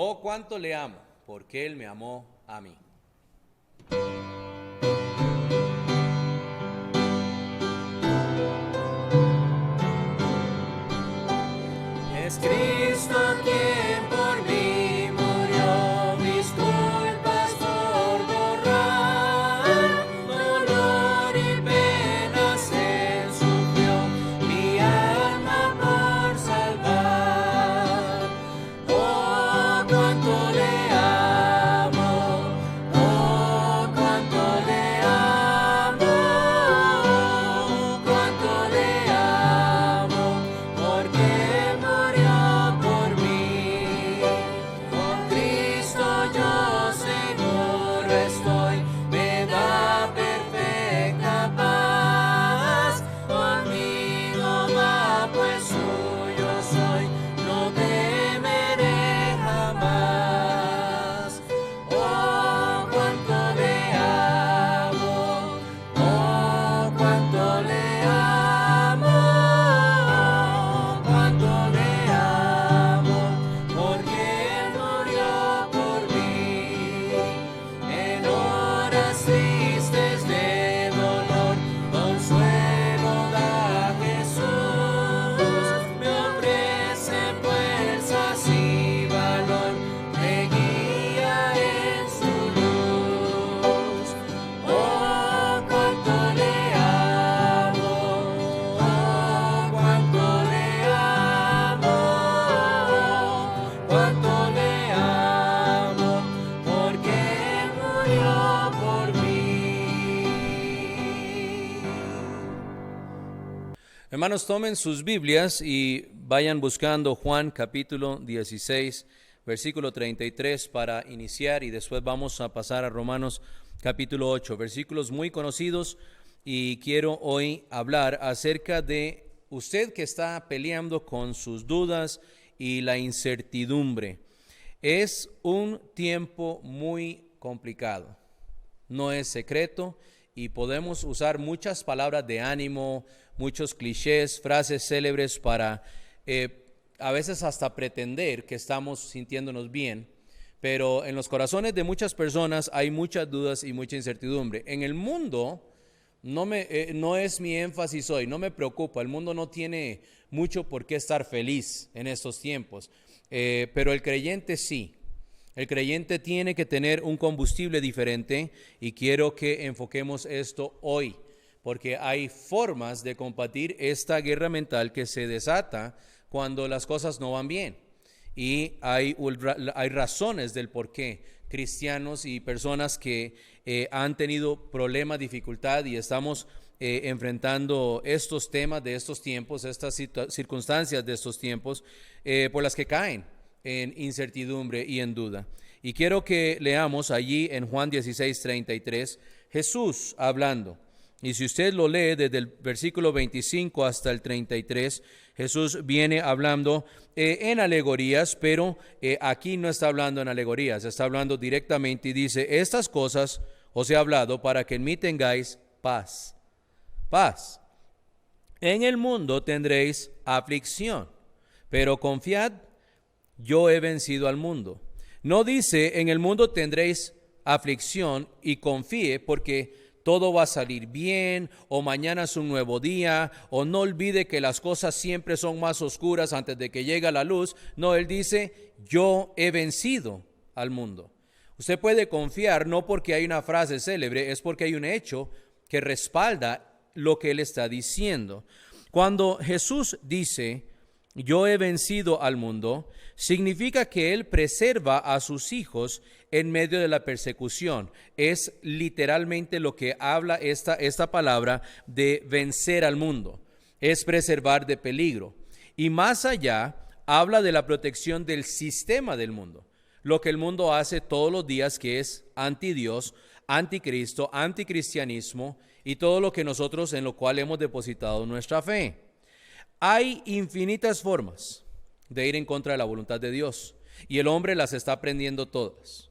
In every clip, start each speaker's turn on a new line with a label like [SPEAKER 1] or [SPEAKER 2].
[SPEAKER 1] Oh, cuánto le amo, porque Él me amó a mí. Es Cristo quien por mí murió, mis culpas por borrar, dolor y penas Él sufrió, mi alma por salvar. Oh, cuánto le amo, oh, cuánto le amo, cuánto le amo, porque por mí, con Cristo yo seguro estoy, me da perfecta paz, conmigo va pues suyo soy, no temeré jamás. Oh, cuánto le amo, oh, cuánto le amo, cuánto le amo, porque Él murió por mí. En horas tristes de dolor, consuelo da Jesús, me ofrece fuerzas y valor, me guía en su luz. Oh, cuánto le amo, oh, cuánto le amo, cuánto le amo, porque Él murió por mí. Hermanos, tomen sus Biblias y vayan buscando Juan capítulo 16, versículo 33 para iniciar, y después vamos a pasar a Romanos capítulo 8, versículos muy conocidos, y quiero hoy hablar acerca de usted que está peleando con sus dudas y la incertidumbre. Es un tiempo muy complicado, no es secreto, y podemos usar muchas palabras de ánimo, muchos clichés, frases célebres para a veces hasta pretender que estamos sintiéndonos bien, pero en los corazones de muchas personas hay muchas dudas y mucha incertidumbre. En el mundo no es mi énfasis hoy, no me preocupa, el mundo no tiene mucho por qué estar feliz en estos tiempos, pero el creyente sí. El creyente tiene que tener un combustible diferente, y quiero que enfoquemos esto hoy, porque hay formas de combatir esta guerra mental que se desata cuando las cosas no van bien, y hay razones del por qué cristianos y personas que han tenido problemas, dificultad, y estamos enfrentando estos temas de estos tiempos, estas circunstancias de estos tiempos, por las que caen en incertidumbre y en duda. Y quiero que leamos allí en Juan 16:33, Jesús hablando. Y si usted lo lee desde el versículo 25 hasta el 33, Jesús viene hablando en alegorías, pero aquí no está hablando en alegorías, está hablando directamente, y dice: estas cosas os he hablado para que en mí tengáis paz. Paz. En el mundo tendréis aflicción, pero confiad, yo he vencido al mundo. No dice: en el mundo tendréis aflicción, y confíe porque todo va a salir bien, o mañana es un nuevo día, o no olvide que las cosas siempre son más oscuras antes de que llegue la luz. No, Él dice: yo he vencido al mundo. Usted puede confiar no porque hay una frase célebre, es porque hay un hecho que respalda lo que Él está diciendo. Cuando Jesús dice: yo he vencido al mundo, significa que Él preserva a sus hijos en medio de la persecución. Es literalmente lo que habla esta palabra de vencer al mundo. Es preservar de peligro. Y más allá, habla de la protección del sistema del mundo. Lo que el mundo hace todos los días, que es anti Dios, anticristo, anticristianismo, y todo lo que nosotros en lo cual hemos depositado nuestra fe. Hay infinitas formas de ir en contra de la voluntad de Dios, y el hombre las está aprendiendo todas.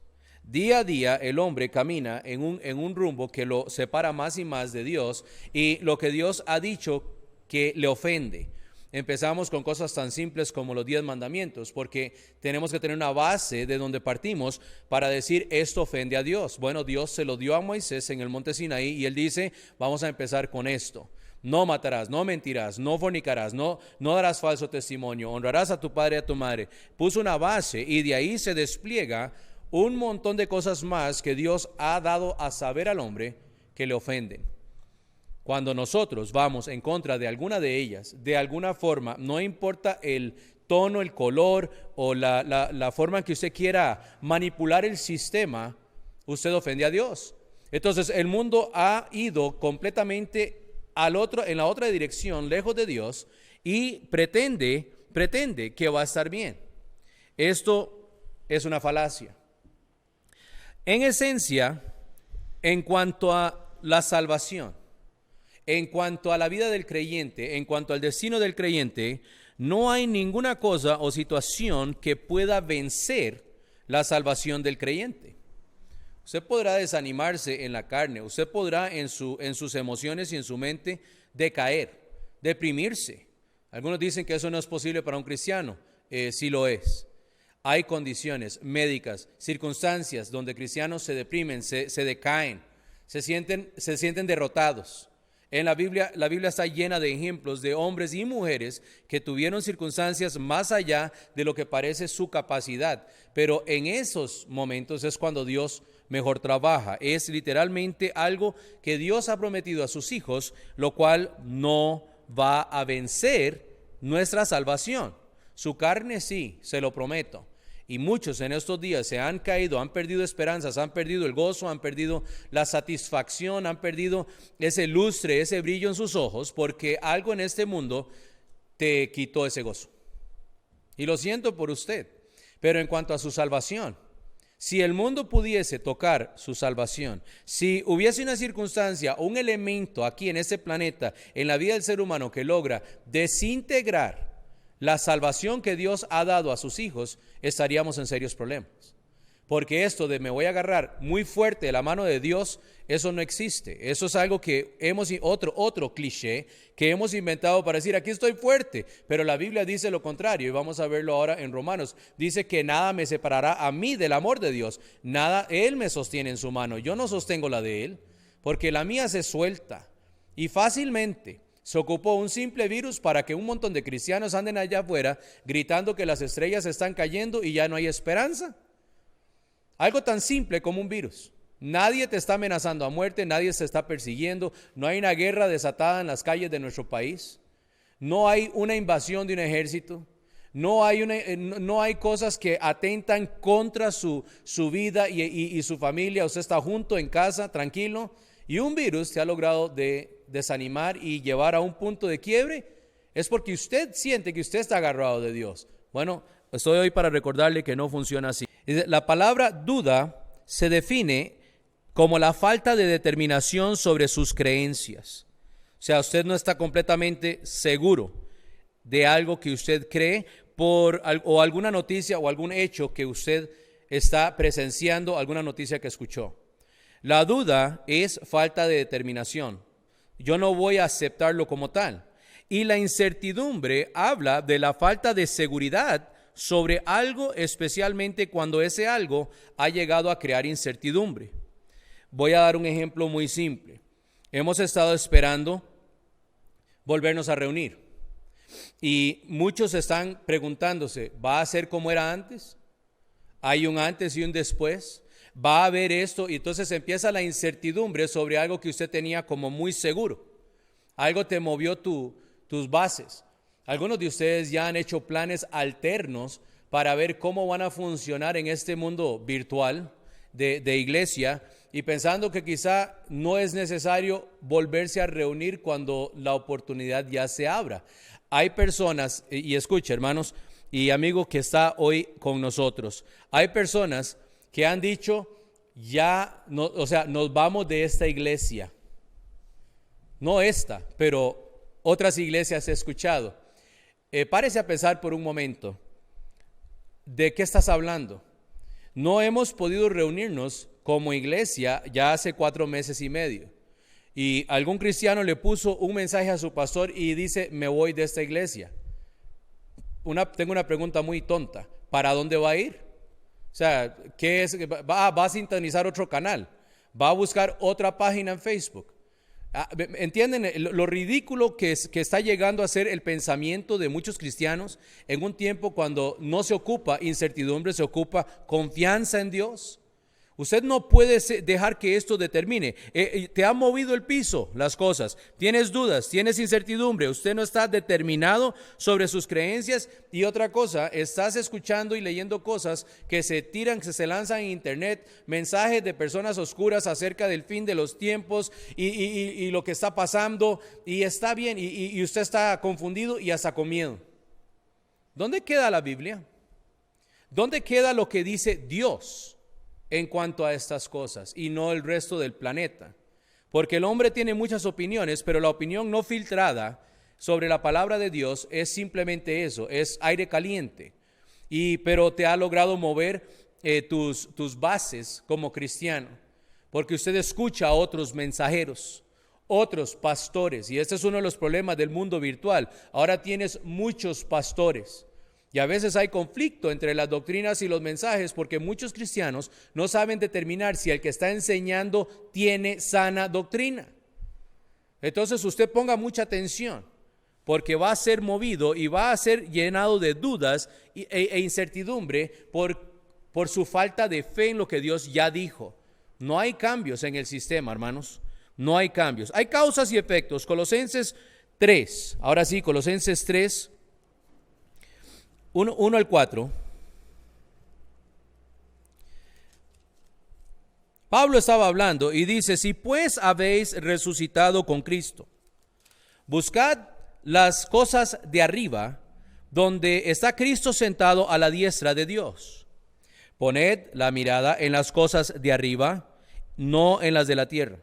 [SPEAKER 1] Día a día el hombre camina en un rumbo que lo separa más y más de Dios y lo que Dios ha dicho que le ofende. empezamos con cosas tan simples como los 10 mandamientos, porque tenemos que tener una base de donde partimos para decir esto ofende a Dios. Bueno, Dios se lo dio a Moisés en el monte Sinaí y él dice, vamos a empezar con esto. No matarás, no mentirás, no fornicarás, no darás falso testimonio, honrarás a tu padre y a tu madre. Puso una base y de ahí se despliega un montón de cosas más que Dios ha dado a saber al hombre que le ofenden. Cuando nosotros vamos en contra de alguna de ellas, de alguna forma, no importa el tono, el color o la forma en que usted quiera manipular el sistema, usted ofende a Dios. Entonces el mundo ha ido completamente en la otra dirección, lejos de Dios, y pretende que va a estar bien. Esto es una falacia. En esencia, en cuanto a la salvación, en cuanto a la vida del creyente, en cuanto al destino del creyente, no hay ninguna cosa o situación que pueda vencer la salvación del creyente. Usted podrá desanimarse en la carne, usted podrá en sus emociones y en su mente decaer, deprimirse. Algunos dicen que eso no es posible para un cristiano, sí lo es. Hay condiciones médicas, circunstancias donde cristianos se deprimen, se decaen, se sienten derrotados. En la Biblia está llena de ejemplos de hombres y mujeres que tuvieron circunstancias más allá de lo que parece su capacidad, pero en esos momentos es cuando Dios mejor trabaja. Es literalmente algo que Dios ha prometido a sus hijos, lo cual no va a vencer nuestra salvación. Su carne sí, se lo prometo. Y muchos en estos días se han caído, han perdido esperanzas, han perdido el gozo, han perdido la satisfacción, han perdido ese lustre, ese brillo en sus ojos, porque algo en este mundo te quitó ese gozo. Y lo siento por usted, pero en cuanto a su salvación, si el mundo pudiese tocar su salvación, si hubiese una circunstancia, un elemento aquí en este planeta, en la vida del ser humano que logra desintegrar la salvación que Dios ha dado a sus hijos, estaríamos en serios problemas. Porque esto de me voy a agarrar muy fuerte de la mano de Dios, eso no existe. Eso es algo que otro cliché que hemos inventado para decir, aquí estoy fuerte. Pero la Biblia dice lo contrario, y vamos a verlo ahora en Romanos. Dice que nada me separará a mí del amor de Dios. Nada, Él me sostiene en su mano. Yo no sostengo la de Él, porque la mía se suelta. Y fácilmente se ocupó un simple virus para que un montón de cristianos anden allá afuera gritando que las estrellas están cayendo y ya no hay esperanza. Algo tan simple como un virus. Nadie te está amenazando a muerte, nadie se está persiguiendo, no hay una guerra desatada en las calles de nuestro país, no hay una invasión de un ejército, no hay cosas que atentan contra su vida y su familia. Usted está junto en casa, tranquilo, y un virus te ha logrado desanimar y llevar a un punto de quiebre. Es porque usted siente que usted está agarrado de Dios. Bueno, estoy hoy para recordarle que no funciona así. La palabra duda se define como la falta de determinación sobre sus creencias. O sea, usted no está completamente seguro de algo que usted cree o alguna noticia o algún hecho que usted está presenciando, alguna noticia que escuchó. La duda es falta de determinación. Yo no voy a aceptarlo como tal. Y la incertidumbre habla de la falta de seguridad sobre algo, especialmente cuando ese algo ha llegado a crear incertidumbre. Voy a dar un ejemplo muy simple. Hemos estado esperando volvernos a reunir y muchos están preguntándose, ¿va a ser como era antes? ¿Hay un antes y un después? ¿Va a haber esto? Y entonces empieza la incertidumbre sobre algo que usted tenía como muy seguro. Algo te movió tus bases. Algunos de ustedes ya han hecho planes alternos para ver cómo van a funcionar en este mundo virtual de iglesia, y pensando que quizá no es necesario volverse a reunir cuando la oportunidad ya se abra. Hay personas, y escucha hermanos y amigos que está hoy con nosotros, hay personas que han dicho, nos vamos de esta iglesia. No esta, pero otras iglesias he escuchado. Párese a pensar por un momento, ¿de qué estás hablando? No hemos podido reunirnos como iglesia ya hace 4 meses y medio. Y algún cristiano le puso un mensaje a su pastor y dice, me voy de esta iglesia. tengo una pregunta muy tonta. ¿Para dónde va a ir? O sea, ¿qué es? ¿Va a sintonizar otro canal? ¿Va a buscar otra página en Facebook? ¿Entienden lo ridículo que está llegando a ser el pensamiento de muchos cristianos en un tiempo cuando no se ocupa incertidumbre, se ocupa confianza en Dios? Usted no puede dejar que esto determine. Te ha movido el piso las cosas. Tienes dudas, tienes incertidumbre. Usted no está determinado sobre sus creencias. Y otra cosa, estás escuchando y leyendo cosas que se lanzan en internet, mensajes de personas oscuras acerca del fin de los tiempos y lo que está pasando. Y está bien, y usted está confundido y hasta con miedo. ¿Dónde queda la Biblia? ¿Dónde queda lo que dice Dios en cuanto a estas cosas y no el resto del planeta? Porque el hombre tiene muchas opiniones, pero la opinión no filtrada sobre la palabra de Dios es simplemente eso, es aire caliente. Pero te ha logrado mover tus bases como cristiano, porque usted escucha a otros mensajeros, otros pastores, y este es uno de los problemas del mundo virtual. Ahora tienes muchos pastores. Y a veces hay conflicto entre las doctrinas y los mensajes porque muchos cristianos no saben determinar si el que está enseñando tiene sana doctrina. Entonces usted ponga mucha atención porque va a ser movido y va a ser llenado de dudas e incertidumbre por su falta de fe en lo que Dios ya dijo. No hay cambios en el sistema, hermanos. No hay cambios. Hay causas y efectos. Colosenses 3. Ahora sí, Colosenses 3. 1 al 4. Pablo estaba hablando y dice: si pues habéis resucitado con Cristo, buscad las cosas de arriba, donde está Cristo sentado a la diestra de Dios. Poned la mirada en las cosas de arriba, no en las de la tierra,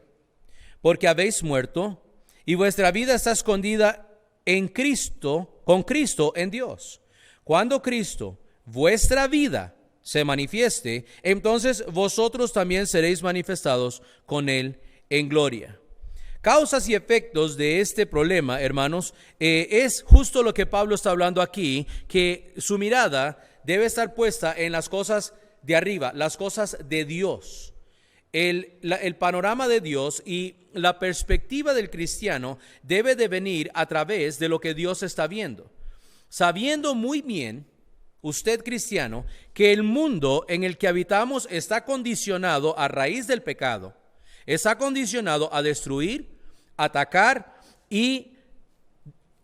[SPEAKER 1] porque habéis muerto y vuestra vida está escondida en Cristo, con Cristo en Dios. Cuando Cristo, vuestra vida, se manifieste, entonces vosotros también seréis manifestados con Él en gloria. Causas y efectos de este problema, hermanos, es justo lo que Pablo está hablando aquí, que su mirada debe estar puesta en las cosas de arriba, las cosas de Dios. El panorama de Dios y la perspectiva del cristiano debe de venir a través de lo que Dios está viendo. Sabiendo muy bien, usted cristiano, que el mundo en el que habitamos está condicionado a raíz del pecado, está condicionado a destruir, atacar y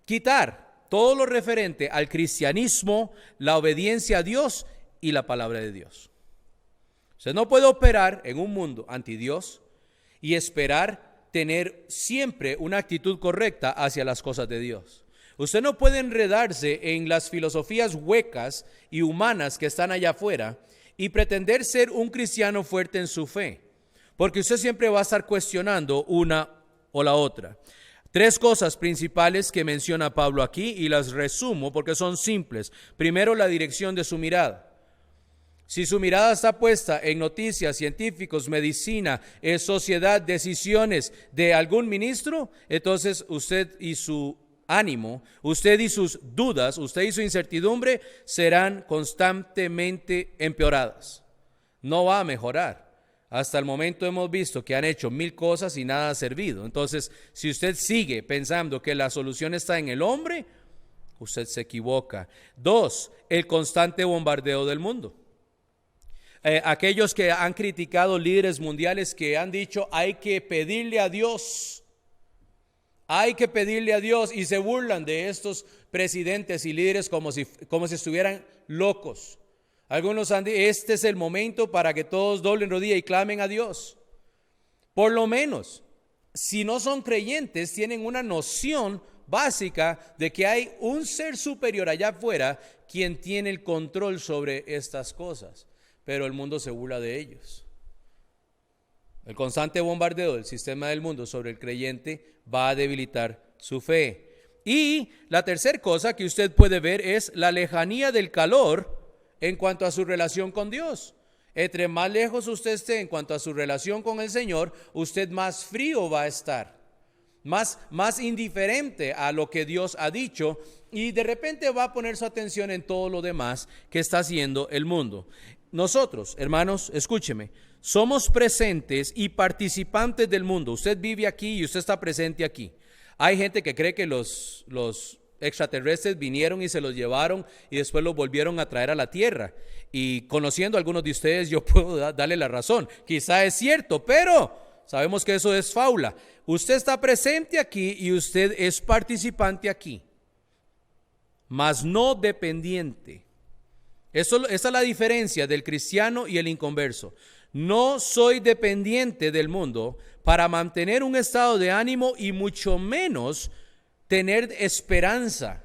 [SPEAKER 1] quitar todo lo referente al cristianismo, la obediencia a Dios y la palabra de Dios. Usted no puede operar en un mundo anti Dios y esperar tener siempre una actitud correcta hacia las cosas de Dios. Usted no puede enredarse en las filosofías huecas y humanas que están allá afuera y pretender ser un cristiano fuerte en su fe, porque usted siempre va a estar cuestionando una o la otra. 3 cosas principales que menciona Pablo aquí y las resumo porque son simples. Primero, la dirección de su mirada. Si su mirada está puesta en noticias, científicos, medicina, sociedad, decisiones de algún ministro, entonces usted y su ánimo, usted y sus dudas, usted y su incertidumbre serán constantemente empeoradas. No va a mejorar. Hasta el momento hemos visto que han hecho 1000 cosas y nada ha servido. Entonces, si usted sigue pensando que la solución está en el hombre, usted se equivoca. 2, el constante bombardeo del mundo. Aquellos que han criticado líderes mundiales que han dicho hay que pedirle a Dios. Hay que pedirle a Dios y se burlan de estos presidentes y líderes como si estuvieran locos. Algunos han dicho, este es el momento para que todos doblen rodilla y clamen a Dios. Por lo menos, si no son creyentes, tienen una noción básica de que hay un ser superior allá afuera quien tiene el control sobre estas cosas. Pero el mundo se burla de ellos. El constante bombardeo del sistema del mundo sobre el creyente va a debilitar su fe. Y la tercera cosa que usted puede ver es la lejanía del calor en cuanto a su relación con Dios. Entre más lejos usted esté en cuanto a su relación con el Señor, usted más frío va a estar. más indiferente a lo que Dios ha dicho, y de repente va a poner su atención en todo lo demás que está haciendo el mundo. Nosotros, hermanos, escúcheme, somos presentes y participantes del mundo. Usted vive aquí y usted está presente aquí. Hay gente que cree que los extraterrestres vinieron y se los llevaron y después los volvieron a traer a la tierra. Y conociendo a algunos de ustedes, yo puedo darle la razón. Quizá es cierto, pero sabemos que eso es fábula. Usted está presente aquí y usted es participante aquí, mas no dependiente. Esa es la diferencia del cristiano y el inconverso. No soy dependiente del mundo para mantener un estado de ánimo y mucho menos tener esperanza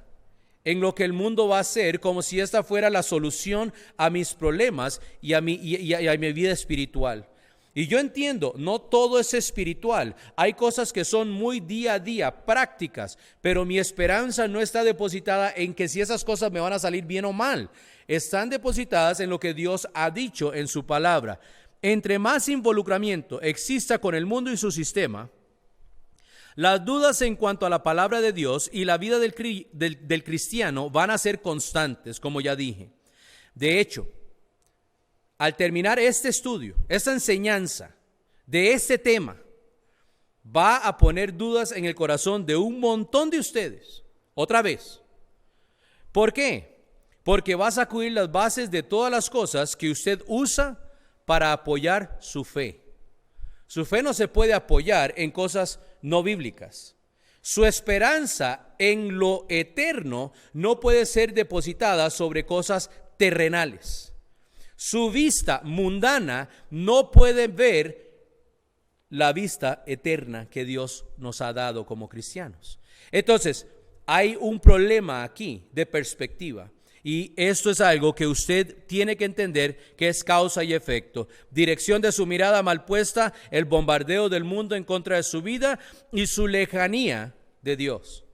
[SPEAKER 1] en lo que el mundo va a hacer, como si esta fuera la solución a mis problemas y a mi vida espiritual. Y yo entiendo, no todo es espiritual. Hay cosas que son muy día a día, prácticas, pero mi esperanza no está depositada en que si esas cosas me van a salir bien o mal. Están depositadas en lo que Dios ha dicho en su palabra. Entre más involucramiento exista con el mundo y su sistema, las dudas en cuanto a la palabra de Dios y la vida del cristiano van a ser constantes, como ya dije. De hecho, al terminar este estudio, esta enseñanza de este tema, va a poner dudas en el corazón de un montón de ustedes, otra vez. ¿Por qué? Porque va a sacudir las bases de todas las cosas que usted usa para apoyar su fe. Su fe no se puede apoyar en cosas no bíblicas. Su esperanza en lo eterno no puede ser depositada sobre cosas terrenales. Su vista mundana no puede ver la vista eterna que Dios nos ha dado como cristianos. Entonces, hay un problema aquí de perspectiva. Y esto es algo que usted tiene que entender, que es causa y efecto. Dirección de su mirada mal puesta, el bombardeo del mundo en contra de su vida y su lejanía de Dios.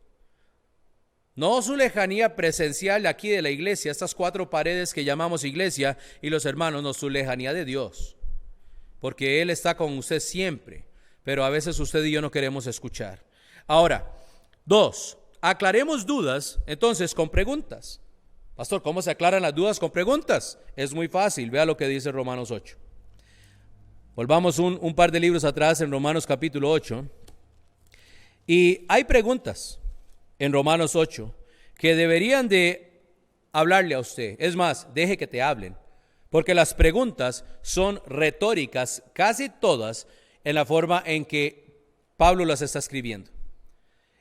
[SPEAKER 1] No su lejanía presencial aquí de la iglesia, estas 4 paredes que llamamos iglesia y los hermanos, no, su lejanía de Dios. Porque Él está con usted siempre, pero a veces usted y yo no queremos escuchar. Ahora, 2, aclaremos dudas entonces con preguntas. Pastor, ¿cómo se aclaran las dudas con preguntas? Es muy fácil, vea lo que dice Romanos 8. Volvamos un par de libros atrás en Romanos capítulo 8. Y hay preguntas en Romanos 8 que deberían de hablarle a usted. Es más, deje que te hablen, porque las preguntas son retóricas, casi todas, en la forma en que Pablo las está escribiendo.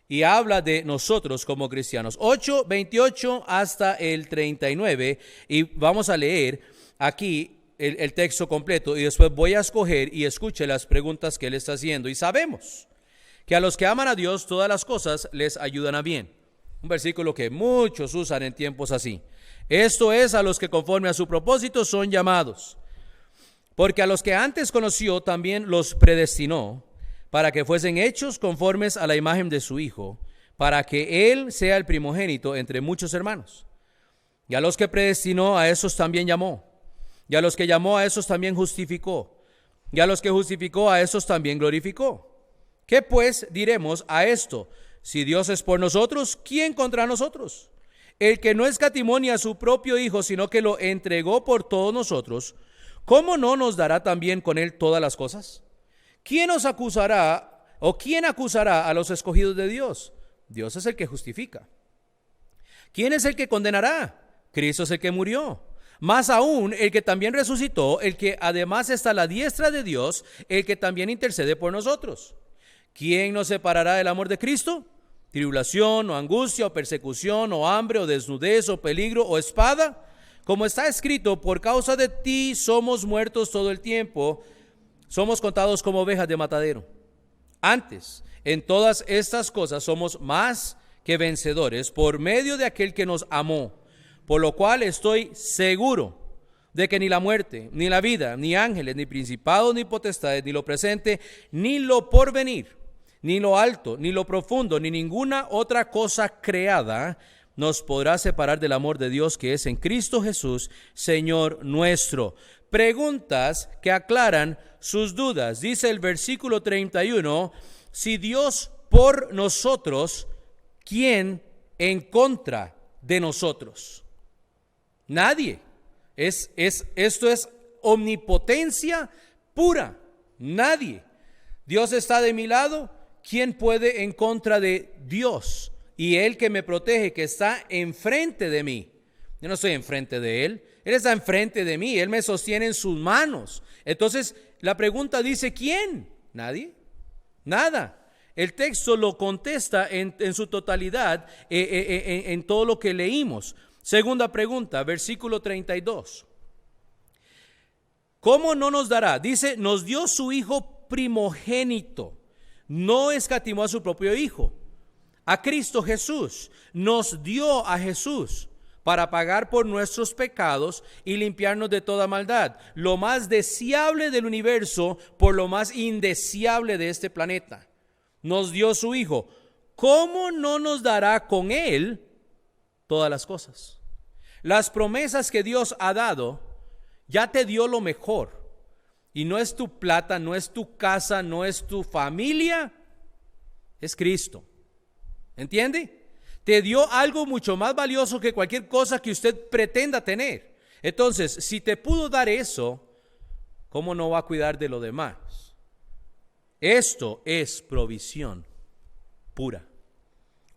[SPEAKER 1] Y habla de nosotros como cristianos. 8, 28 hasta el 39. Y vamos a leer aquí el texto completo. Y después voy a escoger y escuche las preguntas que él está haciendo. Y sabemos que a los que aman a Dios, todas las cosas les ayudan a bien. Un versículo que muchos usan en tiempos así. Esto es, a los que conforme a su propósito son llamados. Porque a los que antes conoció, también los predestinó, para que fuesen hechos conformes a la imagen de su Hijo, para que Él sea el primogénito entre muchos hermanos. Y a los que predestinó, a esos también llamó. Y a los que llamó, a esos también justificó. Y a los que justificó, a esos también glorificó. ¿Qué pues diremos a esto? Si Dios es por nosotros, ¿quién contra nosotros? El que no escatimó ni a su propio Hijo, sino que lo entregó por todos nosotros, ¿cómo no nos dará también con Él todas las cosas? ¿Quién nos acusará o quién acusará a los escogidos de Dios? Dios es el que justifica. ¿Quién es el que condenará? Cristo es el que murió. Más aún, el que también resucitó, el que además está a la diestra de Dios, el que también intercede por nosotros. ¿Quién nos separará del amor de Cristo? ¿Tribulación o angustia o persecución o hambre o desnudez o peligro o espada? Como está escrito, por causa de ti somos muertos todo el tiempo. Somos contados como ovejas de matadero. Antes, en todas estas cosas somos más que vencedores por medio de aquel que nos amó. Por lo cual estoy seguro de que ni la muerte, ni la vida, ni ángeles, ni principados, ni potestades, ni lo presente, ni lo porvenir, ni lo alto, ni lo profundo, ni ninguna otra cosa creada nos podrá separar del amor de Dios que es en Cristo Jesús, Señor nuestro. Preguntas que aclaran sus dudas. Dice el versículo 31, si Dios por nosotros, ¿quién en contra de nosotros? Nadie. Esto es omnipotencia pura. Nadie. Dios está de mi lado. ¿Quién puede en contra de Dios? Y Él que me protege, que está enfrente de mí. Yo no estoy enfrente de Él. Él está enfrente de mí. Él me sostiene en sus manos. Entonces, la pregunta dice, ¿quién? Nadie. Nada. El texto lo contesta en su totalidad, en todo lo que leímos. Segunda pregunta, versículo 32. ¿Cómo no nos dará? Dice, nos dio su Hijo primogénito. No escatimó a su propio Hijo, a Cristo Jesús. Nos dio a Jesús para pagar por nuestros pecados y limpiarnos de toda maldad. Lo más deseable del universo por lo más indeseable de este planeta. Nos dio su Hijo. ¿Cómo no nos dará con Él todas las cosas? Las promesas que Dios ha dado, ya te dio lo mejor. Y no es tu plata, no es tu casa, no es tu familia, es Cristo. ¿Entiende? Te dio algo mucho más valioso que cualquier cosa que usted pretenda tener. Entonces, si te pudo dar eso, ¿cómo no va a cuidar de lo demás? Esto es provisión pura,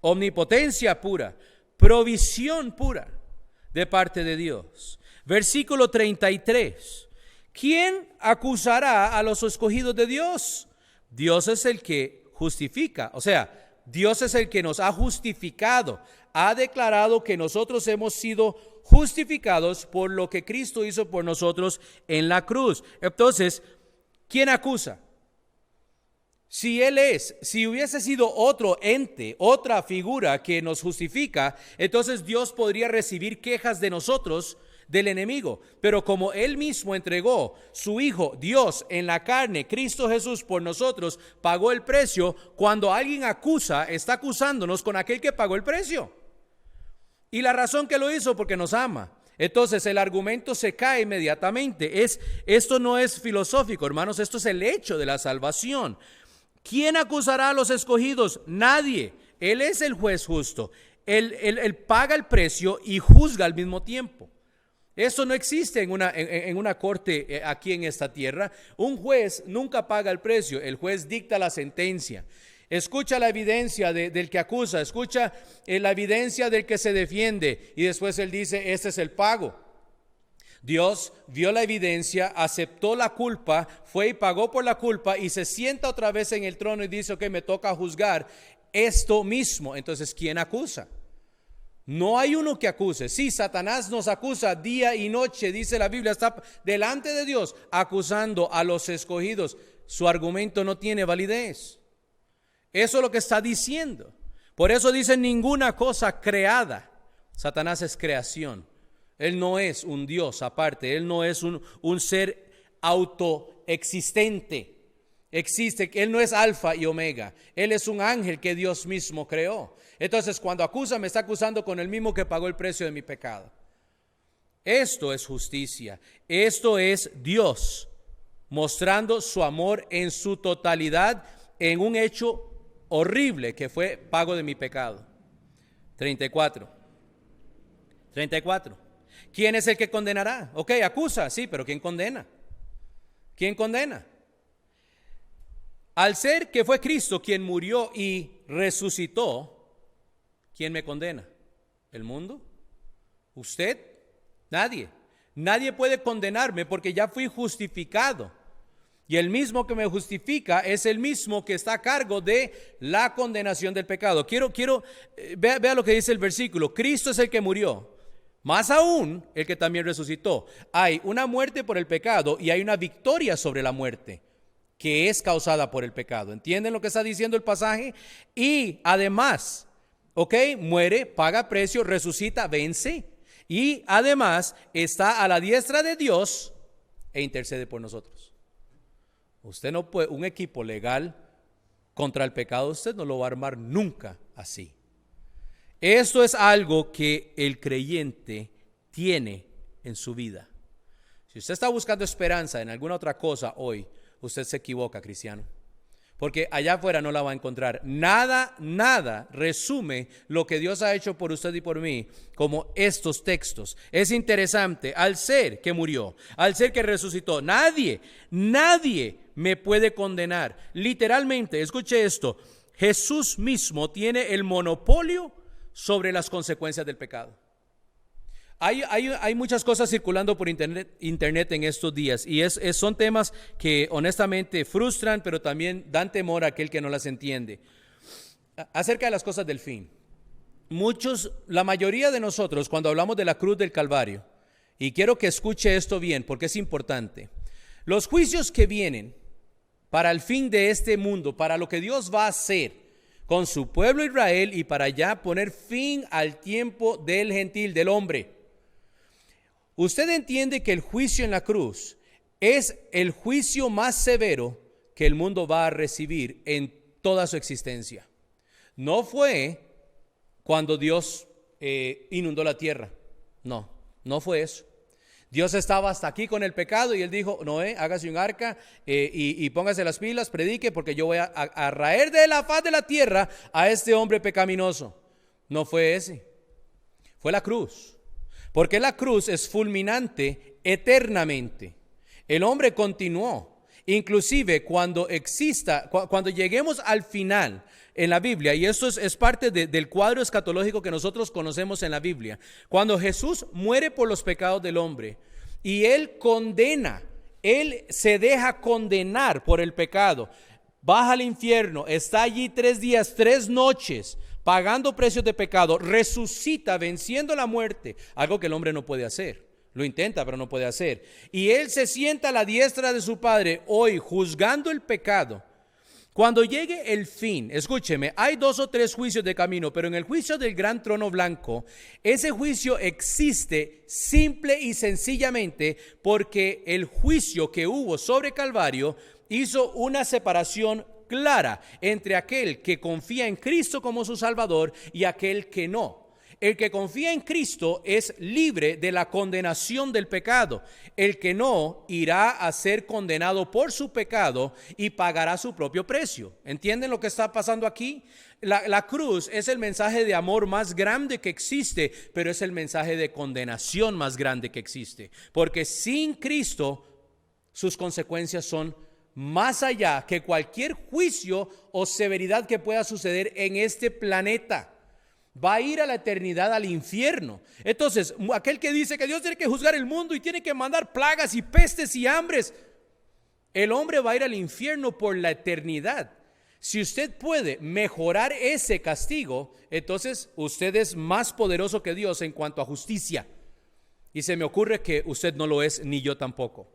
[SPEAKER 1] omnipotencia pura, provisión pura de parte de Dios. Versículo 33. ¿Quién acusará a los escogidos de Dios? Dios es el que justifica, o sea, Dios es el que nos ha justificado, ha declarado que nosotros hemos sido justificados por lo que Cristo hizo por nosotros en la cruz. Entonces, ¿quién acusa? Si hubiese sido otro ente, otra figura que nos justifica, entonces Dios podría recibir quejas de nosotros, del enemigo. Pero como Él mismo entregó su Hijo, Dios en la carne, Cristo Jesús por nosotros, pagó el precio. Cuando alguien acusa, está acusándonos con aquel que pagó el precio. Y la razón que lo hizo, porque nos ama. Entonces el argumento se cae inmediatamente. Esto no es filosófico, hermanos, esto es el hecho de la salvación. ¿Quién acusará a los escogidos? Nadie. Él es el juez justo. Él paga el precio y juzga al mismo tiempo. Eso no existe en una corte aquí en esta tierra. Un juez nunca paga el precio. El juez dicta la sentencia. Escucha la evidencia del que acusa, escucha la evidencia del que se defiende y después él dice, este es el pago. Dios vio la evidencia, aceptó la culpa, fue y pagó por la culpa y se sienta otra vez en el trono y dice, ok, me toca juzgar esto mismo. Entonces, ¿quién acusa? No hay uno que acuse. Sí, Satanás nos acusa día y noche, dice la Biblia, está delante de Dios acusando a los escogidos. Su argumento no tiene validez. Eso es lo que está diciendo. Por eso dice ninguna cosa creada. Satanás es creación. Él no es un Dios aparte. Él no es un ser autoexistente. Existe, Él no es alfa y omega. Él es un ángel que Dios mismo creó. Entonces cuando acusa, me está acusando con el mismo que pagó el precio de mi pecado. Esto es justicia. Esto es Dios mostrando su amor en su totalidad en un hecho horrible que fue pago de mi pecado. 34. ¿Quién es el que condenará? Ok, acusa, sí, pero ¿quién condena? ¿Quién condena? Al ser que fue Cristo quien murió y resucitó, ¿quién me condena? ¿El mundo? ¿Usted? Nadie. Nadie puede condenarme porque ya fui justificado. Y el mismo que me justifica es el mismo que está a cargo de la condenación del pecado. Vea lo que dice el versículo. Cristo es el que murió. Más aún, el que también resucitó. Hay una muerte por el pecado y hay una victoria sobre la muerte que es causada por el pecado. ¿Entienden lo que está diciendo el pasaje? Y además, muere, paga precio, resucita, vence. Y además está a la diestra de Dios e intercede por nosotros. Usted no puede, un equipo legal contra el pecado, usted no lo va a armar nunca así. Esto es algo que el creyente tiene en su vida. Si usted está buscando esperanza en alguna otra cosa hoy, usted se equivoca, cristiano. Porque allá afuera no la va a encontrar. Nada resume lo que Dios ha hecho por usted y por mí como estos textos. Es interesante, al ser que murió, al ser que resucitó, nadie me puede condenar. Literalmente, escuche esto, Jesús mismo tiene el monopolio sobre las consecuencias del pecado. Hay muchas cosas circulando por internet en estos días y son temas que honestamente frustran, pero también dan temor a aquel que no las entiende. Acerca de las cosas del fin. La mayoría de nosotros, cuando hablamos de la cruz del Calvario, y quiero que escuche esto bien porque es importante, los juicios que vienen para el fin de este mundo, para lo que Dios va a hacer con su pueblo Israel y para ya poner fin al tiempo del gentil, del hombre. Usted entiende que el juicio en la cruz es el juicio más severo que el mundo va a recibir en toda su existencia. No fue cuando Dios inundó la tierra. No fue eso. Dios estaba hasta aquí con el pecado y él dijo, Noé, hágase un arca y póngase las pilas, predique, porque yo voy a raer de la faz de la tierra a este hombre pecaminoso. No fue ese. Fue la cruz. Porque la cruz es fulminante eternamente. El hombre continuó. Inclusive cuando lleguemos al final en la Biblia, y esto es parte del cuadro escatológico que nosotros conocemos en la Biblia, cuando Jesús muere por los pecados del hombre y Él se deja condenar por el pecado, baja al infierno, está allí 3 días, 3 noches, pagando precios de pecado, resucita venciendo la muerte, algo que el hombre no puede hacer. Lo intenta, pero no puede hacer. Y Él se sienta a la diestra de su Padre hoy juzgando el pecado. Cuando llegue el fin, escúcheme, hay 2 o 3 juicios de camino, pero en el juicio del gran trono blanco, ese juicio existe simple y sencillamente porque el juicio que hubo sobre Calvario hizo una separación clara entre aquel que confía en Cristo como su Salvador y aquel que no. El que confía en Cristo es libre de la condenación del pecado. El que no irá a ser condenado por su pecado y pagará su propio precio. ¿Entienden lo que está pasando aquí? La cruz es el mensaje de amor más grande que existe, pero es el mensaje de condenación más grande que existe. Porque sin Cristo, sus consecuencias son más allá que cualquier juicio o severidad que pueda suceder en este planeta. Va a ir a la eternidad al infierno. Entonces, aquel que dice que Dios tiene que juzgar el mundo y tiene que mandar plagas y pestes y hambres, el hombre va a ir al infierno por la eternidad. Si usted puede mejorar ese castigo, entonces usted es más poderoso que Dios en cuanto a justicia. Y se me ocurre que usted no lo es, ni yo tampoco.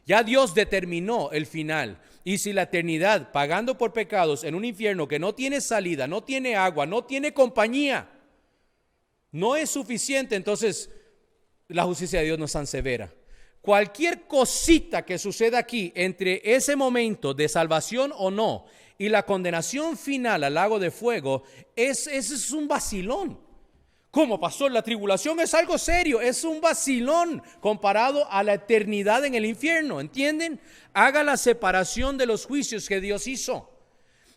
[SPEAKER 1] Ya Dios determinó el final. Y si la eternidad pagando por pecados en un infierno que no tiene salida, no tiene agua, no tiene compañía, no es suficiente, entonces la justicia de Dios no es tan severa. Cualquier cosita que suceda aquí entre ese momento de salvación o no y la condenación final al lago de fuego es un vacilón. ¿Cómo, pastor? La tribulación es algo serio, es un vacilón comparado a la eternidad en el infierno, ¿entienden? Haga la separación de los juicios que Dios hizo.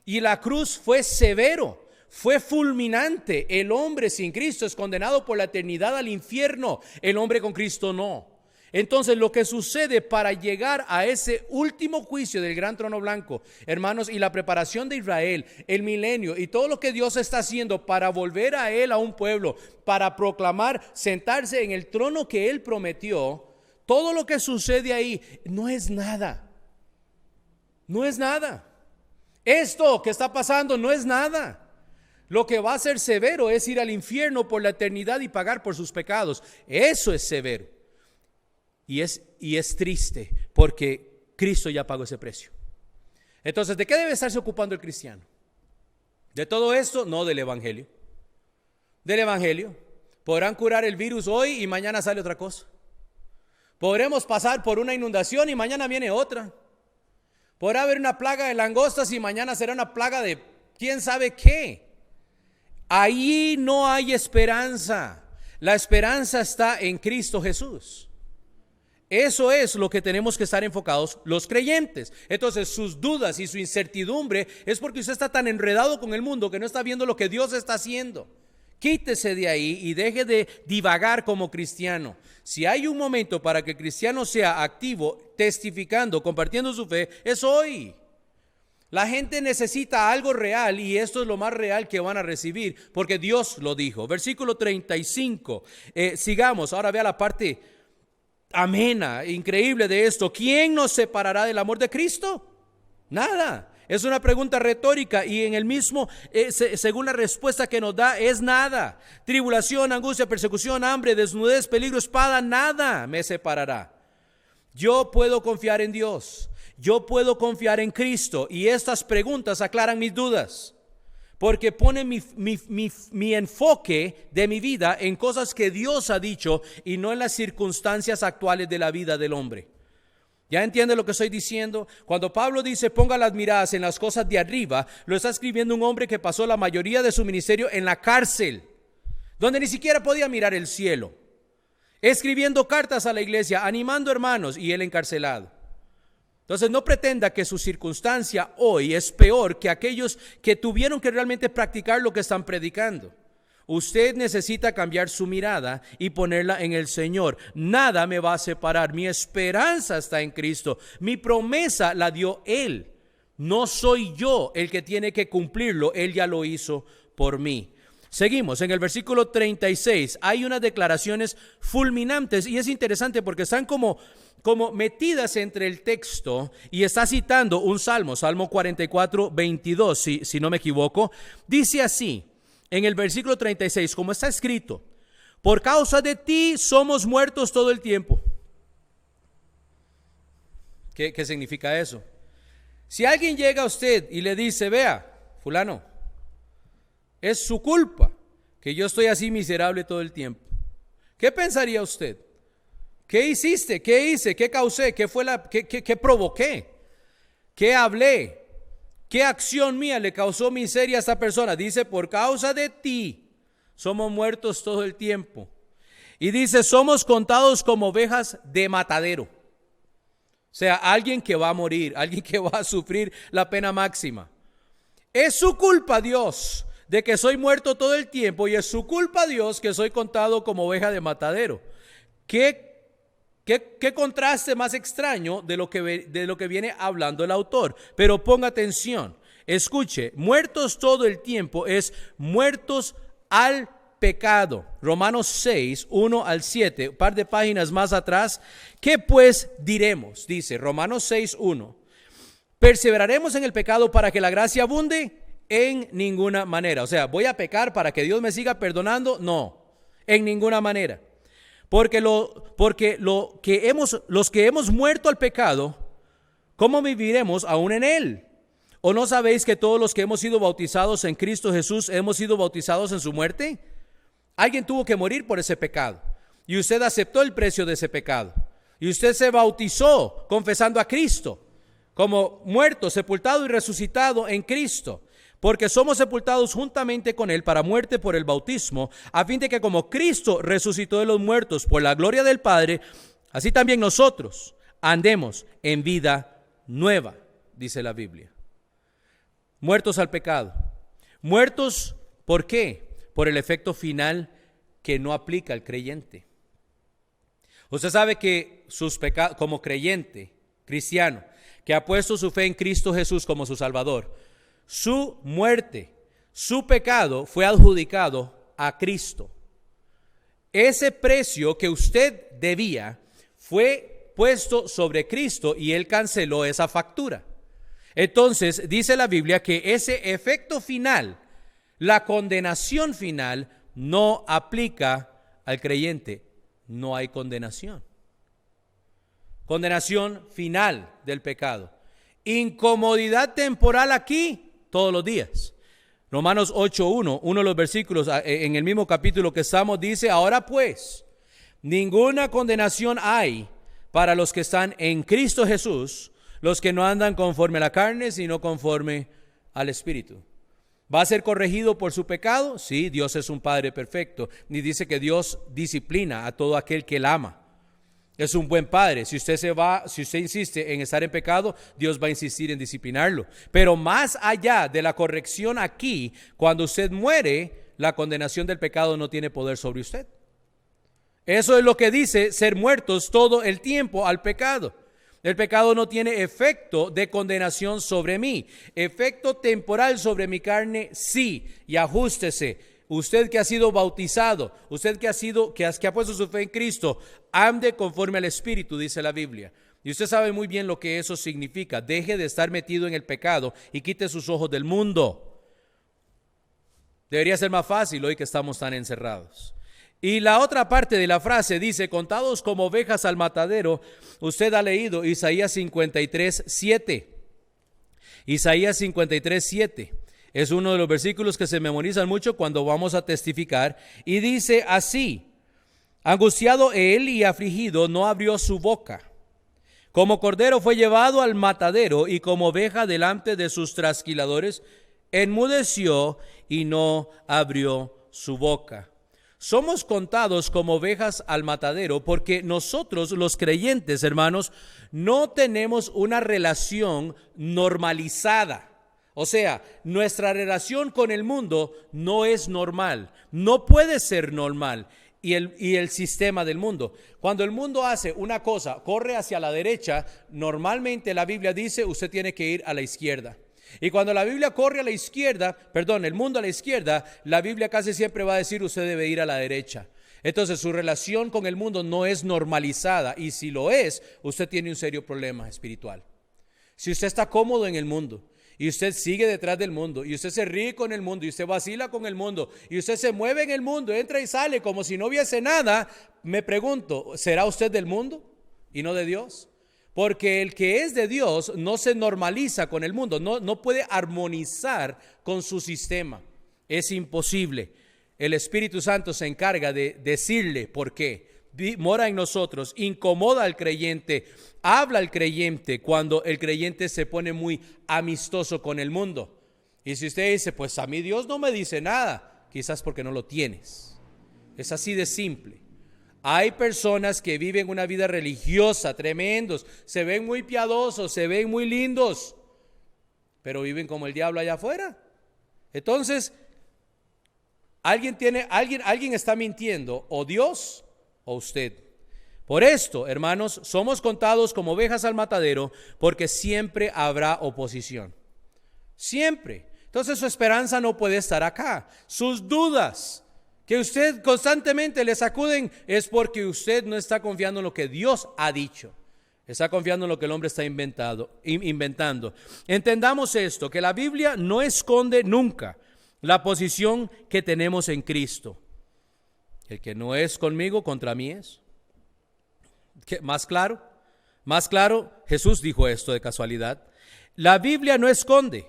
[SPEAKER 1] Y la cruz fue severo, fue fulminante. El hombre sin Cristo es condenado por la eternidad al infierno, el hombre con Cristo no. Entonces, lo que sucede para llegar a ese último juicio del gran trono blanco, hermanos, y la preparación de Israel, el milenio y todo lo que Dios está haciendo para volver a Él a un pueblo, para proclamar, sentarse en el trono que Él prometió, todo lo que sucede ahí no es nada. No es nada. Esto que está pasando no es nada. Lo que va a ser severo es ir al infierno por la eternidad y pagar por sus pecados. Eso es severo. Y es triste porque Cristo ya pagó ese precio. Entonces, ¿de qué debe estarse ocupando el cristiano? ¿De todo esto? No, del evangelio. Del evangelio. Podrán curar el virus hoy y mañana sale otra cosa. Podremos pasar por una inundación y mañana viene otra. Podrá haber una plaga de langostas y mañana será una plaga de quién sabe qué. Ahí no hay esperanza. La esperanza está en Cristo Jesús. Eso es lo que tenemos que estar enfocados los creyentes. Entonces sus dudas y su incertidumbre es porque usted está tan enredado con el mundo que no está viendo lo que Dios está haciendo. Quítese de ahí y deje de divagar como cristiano. Si hay un momento para que el cristiano sea activo, testificando, compartiendo su fe, es hoy. La gente necesita algo real y esto es lo más real que van a recibir porque Dios lo dijo. Versículo 35. Sigamos, ahora vea la parte amena, increíble de esto. ¿Quién nos separará del amor de Cristo? Nada. Es una pregunta retórica y en el mismo, según la respuesta que nos da, es nada. Tribulación, angustia, persecución, hambre, desnudez, peligro, espada, nada me separará. Yo puedo confiar en Dios. Yo puedo confiar en Cristo y estas preguntas aclaran mis dudas. Porque pone mi enfoque de mi vida en cosas que Dios ha dicho y no en las circunstancias actuales de la vida del hombre. ¿Ya entiende lo que estoy diciendo? Cuando Pablo dice ponga las miradas en las cosas de arriba, lo está escribiendo un hombre que pasó la mayoría de su ministerio en la cárcel, donde ni siquiera podía mirar el cielo, escribiendo cartas a la iglesia, animando hermanos y él encarcelado. Entonces no pretenda que su circunstancia hoy es peor que aquellos que tuvieron que realmente practicar lo que están predicando. Usted necesita cambiar su mirada y ponerla en el Señor. Nada me va a separar. Mi esperanza está en Cristo. Mi promesa la dio Él. No soy yo el que tiene que cumplirlo. Él ya lo hizo por mí. Seguimos en el versículo 36. Hay unas declaraciones fulminantes y es interesante porque están como metidas entre el texto y está citando un salmo, Salmo 44, 22, si no me equivoco. Dice así, en el versículo 36, como está escrito, por causa de ti somos muertos todo el tiempo. ¿Qué significa eso? Si alguien llega a usted y le dice, vea, fulano, es su culpa que yo estoy así miserable todo el tiempo, ¿qué pensaría usted? ¿Qué hiciste? ¿Qué hice? ¿Qué causé? ¿Qué provoqué? ¿Qué hablé? ¿Qué acción mía le causó miseria a esta persona? Dice, por causa de ti somos muertos todo el tiempo. Y dice, somos contados como ovejas de matadero. O sea, alguien que va a morir, alguien que va a sufrir la pena máxima. Es su culpa, Dios, de que soy muerto todo el tiempo y es su culpa, Dios, que soy contado como oveja de matadero. ¿Qué contraste más extraño de lo que viene hablando el autor? Pero ponga atención, escuche, muertos todo el tiempo es muertos al pecado. Romanos 6, 1 al 7, un par de páginas más atrás. ¿Qué pues diremos? Dice Romanos 6, 1. ¿Perseveraremos en el pecado para que la gracia abunde? En ninguna manera. O sea, ¿voy a pecar para que Dios me siga perdonando? No, en ninguna manera. Porque los que hemos muerto al pecado, ¿cómo viviremos aún en él? ¿O no sabéis que todos los que hemos sido bautizados en Cristo Jesús hemos sido bautizados en su muerte? Alguien tuvo que morir por ese pecado y usted aceptó el precio de ese pecado y usted se bautizó confesando a Cristo como muerto, sepultado y resucitado en Cristo. Porque somos sepultados juntamente con Él para muerte por el bautismo, a fin de que como Cristo resucitó de los muertos por la gloria del Padre, así también nosotros andemos en vida nueva, dice la Biblia. Muertos al pecado. Muertos, ¿por qué? Por el efecto final que no aplica al creyente. Usted sabe que sus pecados, como creyente, cristiano, que ha puesto su fe en Cristo Jesús como su Salvador, su muerte, su pecado fue adjudicado a Cristo. Ese precio que usted debía fue puesto sobre Cristo y Él canceló esa factura. Entonces dice la Biblia que ese efecto final, la condenación final, no aplica al creyente. No hay condenación. Condenación final del pecado. Incomodidad temporal aquí todos los días. Romanos 8:1, uno de los versículos en el mismo capítulo que estamos, dice, ahora pues, ninguna condenación hay para los que están en Cristo Jesús, los que no andan conforme a la carne, sino conforme al Espíritu. ¿Va a ser corregido por su pecado? Sí, Dios es un Padre perfecto. Ni dice que Dios disciplina a todo aquel que Él ama. Es un buen padre. Si usted insiste en estar en pecado, Dios va a insistir en disciplinarlo. Pero más allá de la corrección aquí, cuando usted muere, la condenación del pecado no tiene poder sobre usted. Eso es lo que dice ser muertos todo el tiempo al pecado. El pecado no tiene efecto de condenación sobre mí. Efecto temporal sobre mi carne, sí. Y ajústese. Usted que ha sido bautizado, usted que ha puesto su fe en Cristo, ande conforme al Espíritu, dice la Biblia. Y usted sabe muy bien lo que eso significa. Deje de estar metido en el pecado y quite sus ojos del mundo. Debería ser más fácil hoy que estamos tan encerrados. Y la otra parte de la frase dice, contados como ovejas al matadero. Usted ha leído Isaías 53:7. Isaías 53:7. Es uno de los versículos que se memorizan mucho cuando vamos a testificar. Y dice así: angustiado él y afligido, no abrió su boca. Como cordero fue llevado al matadero, y como oveja delante de sus trasquiladores, enmudeció y no abrió su boca. Somos contados como ovejas al matadero porque nosotros, los creyentes, hermanos, no tenemos una relación normalizada. O sea, nuestra relación con el mundo no es normal, no puede ser normal. Y el sistema del mundo. Cuando el mundo hace una cosa, corre hacia la derecha, normalmente la Biblia dice usted tiene que ir a la izquierda. Y cuando la Biblia corre a la izquierda, el mundo a la izquierda, la Biblia casi siempre va a decir usted debe ir a la derecha. Entonces su relación con el mundo no es normalizada, y si lo es, usted tiene un serio problema espiritual. Si usted está cómodo en el mundo y usted sigue detrás del mundo y usted se ríe con el mundo y usted vacila con el mundo y usted se mueve en el mundo, entra y sale como si no hubiese nada, me pregunto, ¿será usted del mundo y no de Dios? Porque el que es de Dios no se normaliza con el mundo, no puede armonizar con su sistema. Es imposible. El Espíritu Santo se encarga de decirle por qué. Mora en nosotros, incomoda al creyente, habla al creyente cuando el creyente se pone muy amistoso con el mundo. Y si usted dice, pues a mí Dios no me dice nada, quizás porque no lo tienes. Es así de simple. Hay personas que viven una vida religiosa, tremendos, se ven muy piadosos, se ven muy lindos, pero viven como el diablo allá afuera. Entonces, alguien está mintiendo, o Dios o usted. Por esto, hermanos, somos contados como ovejas al matadero, porque siempre habrá oposición. Siempre. Entonces su esperanza no puede estar acá. Sus dudas que usted constantemente le sacuden es porque usted no está confiando en lo que Dios ha dicho. Está confiando en lo que el hombre está inventando. Entendamos esto, que la Biblia no esconde nunca la posición que tenemos en Cristo. El que no es conmigo, contra mí es. ¿Más claro? Más claro, Jesús dijo esto de casualidad. La Biblia no esconde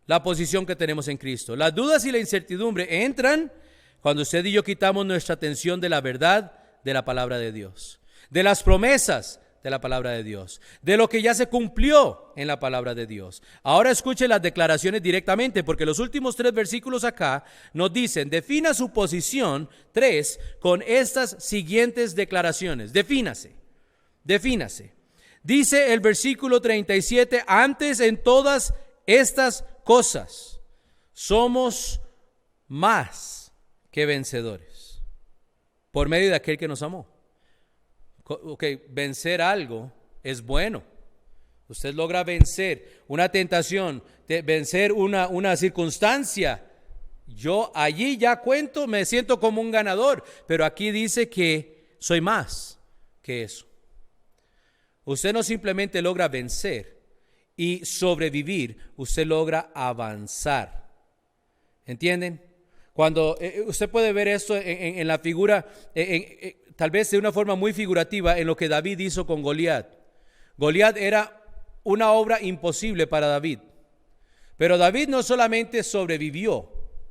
[SPEAKER 1] la posición que tenemos en Cristo. Las dudas y la incertidumbre entran cuando usted y yo quitamos nuestra atención de la verdad de la palabra de Dios, de las promesas de la palabra de Dios, de lo que ya se cumplió en la palabra de Dios. Ahora escuche las declaraciones directamente, porque los últimos 3 versículos acá nos dicen, defina su posición, 3, con estas siguientes declaraciones. Defínase. Dice el versículo 37, antes en todas estas cosas somos más que vencedores por medio de aquel que nos amó. Vencer algo es bueno. Usted logra vencer una tentación, vencer una circunstancia. Yo allí ya cuento, me siento como un ganador, pero aquí dice que soy más que eso. Usted no simplemente logra vencer y sobrevivir, usted logra avanzar. ¿Entienden? Cuando usted puede ver esto en la figura, tal vez de una forma muy figurativa, en lo que David hizo con Goliat. Goliat era una obra imposible para David, pero David no solamente sobrevivió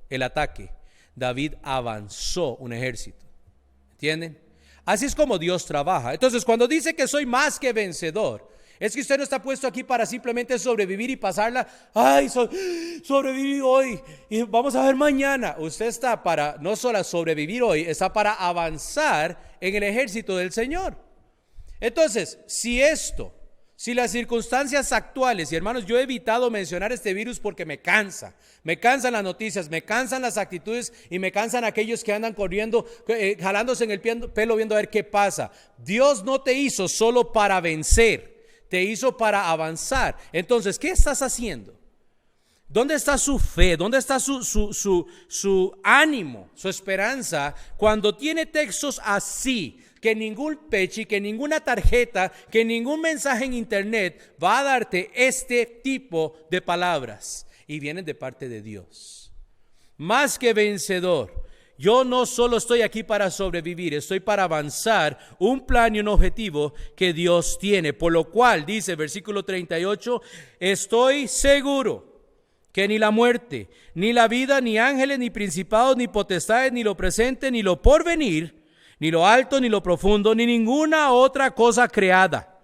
[SPEAKER 1] el ataque, David avanzó un ejército. ¿Entienden? Así es como Dios trabaja. Entonces, cuando dice que soy más que vencedor, es que usted no está puesto aquí para simplemente sobrevivir y pasarla. Ay, sobreviví hoy y vamos a ver mañana. Usted está para no solo sobrevivir hoy, está para avanzar en el ejército del Señor. Entonces, si las circunstancias actuales, y hermanos, yo he evitado mencionar este virus porque me cansan las noticias, me cansan las actitudes y me cansan aquellos que andan corriendo, jalándose en el pelo viendo a ver qué pasa. Dios no te hizo solo para vencer, te hizo para avanzar. Entonces, ¿qué estás haciendo? ¿Dónde está su fe? ¿Dónde está su ánimo, su esperanza cuando tiene textos así? Que ningún pechi, que ninguna tarjeta, que ningún mensaje en internet va a darte este tipo de palabras. Y vienen de parte de Dios. Más que vencedor. Yo no solo estoy aquí para sobrevivir, estoy para avanzar un plan y un objetivo que Dios tiene. Por lo cual, dice versículo 38, estoy seguro que ni la muerte, ni la vida, ni ángeles, ni principados, ni potestades, ni lo presente, ni lo porvenir, ni lo alto, ni lo profundo, ni ninguna otra cosa creada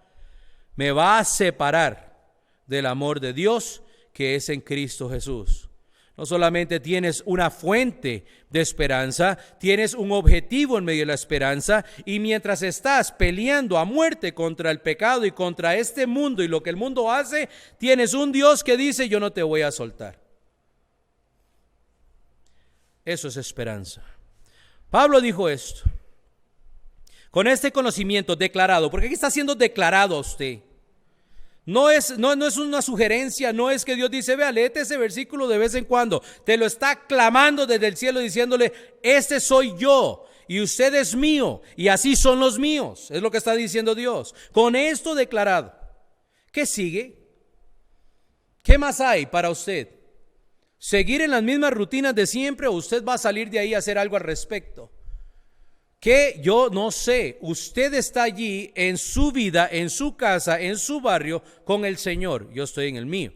[SPEAKER 1] me va a separar del amor de Dios que es en Cristo Jesús. No solamente tienes una fuente de esperanza, tienes un objetivo en medio de la esperanza, y mientras estás peleando a muerte contra el pecado y contra este mundo y lo que el mundo hace, tienes un Dios que dice: yo no te voy a soltar. Eso es esperanza. Pablo dijo esto. Con este conocimiento declarado, porque aquí está siendo declarado a usted. No es una sugerencia, no es que Dios dice: vea, léete ese versículo de vez en cuando. Te lo está clamando desde el cielo diciéndole: este soy yo y usted es mío y así son los míos. Es lo que está diciendo Dios. Con esto declarado, ¿qué sigue? ¿Qué más hay para usted? ¿Seguir en las mismas rutinas de siempre o usted va a salir de ahí a hacer algo al respecto? Que yo no sé, usted está allí en su vida, en su casa, en su barrio con el Señor. Yo estoy en el mío.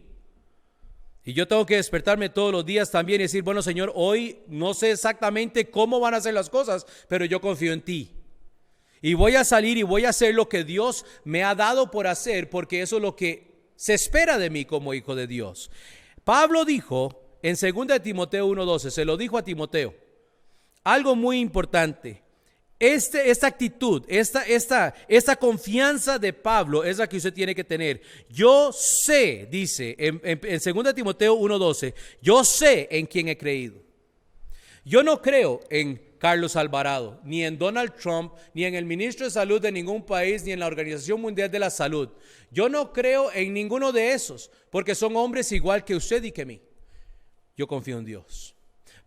[SPEAKER 1] Y yo tengo que despertarme todos los días también y decir: bueno, Señor, hoy no sé exactamente cómo van a ser las cosas, pero yo confío en ti. Y voy a salir y voy a hacer lo que Dios me ha dado por hacer, porque eso es lo que se espera de mí como hijo de Dios. Pablo dijo en 2 Timoteo 1:12, se lo dijo a Timoteo, algo muy importante. Esta actitud, esta confianza de Pablo es la que usted tiene que tener. Yo sé, dice en 2 Timoteo 1:12, yo sé en quién he creído. Yo no creo en Carlos Alvarado, ni en Donald Trump, ni en el ministro de salud de ningún país, ni en la Organización Mundial de la Salud. Yo no creo en ninguno de esos, porque son hombres igual que usted y que mí. Yo confío en Dios.